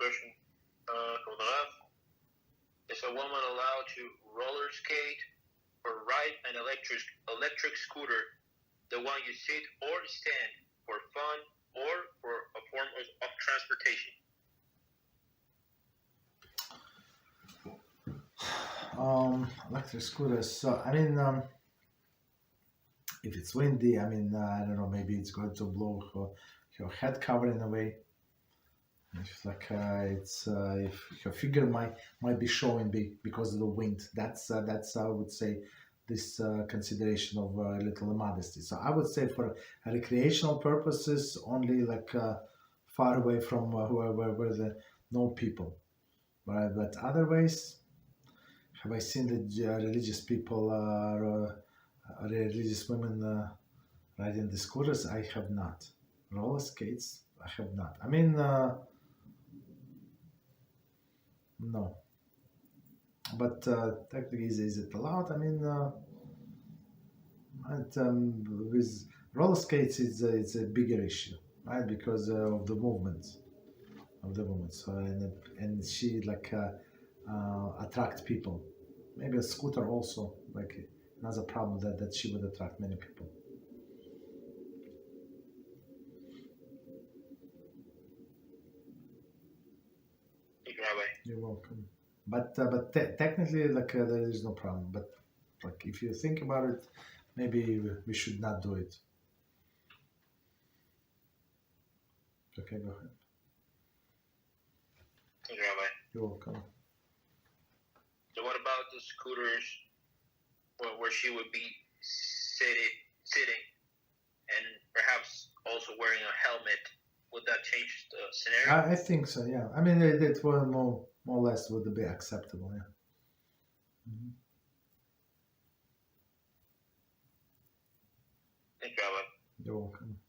question. Is a woman allowed to roller skate or ride an electric scooter, the one you sit or stand, for fun or for a form of transportation? Electric scooters. So I mean, if it's windy, I mean, I don't know, maybe it's going to blow your head cover in a way. If if your figure might be showing because of the wind. That's I would say this consideration of a little modesty. So I would say for recreational purposes, only far away from where the no people. But otherwise, have I seen the religious people, religious women riding the scooters? I have not. Roller skates? I have not. I mean, no. But technically, is it allowed? I mean, with roller skates, it's a bigger issue, right? Because of the movement, So and she attract people. Maybe a scooter also, another problem that she would attract many people. Thank you, Rabbi. You're welcome. But technically, there is no problem. But if you think about it, maybe we should not do it. Okay, go ahead. Thank you, Rabbi. You're welcome. So what about the scooters where she would be sitting and perhaps also wearing a helmet? Would that change the scenario? I think so, yeah. I mean, it will more or less would be acceptable, yeah. Mm-hmm. Thank you, Rabbi. You're welcome.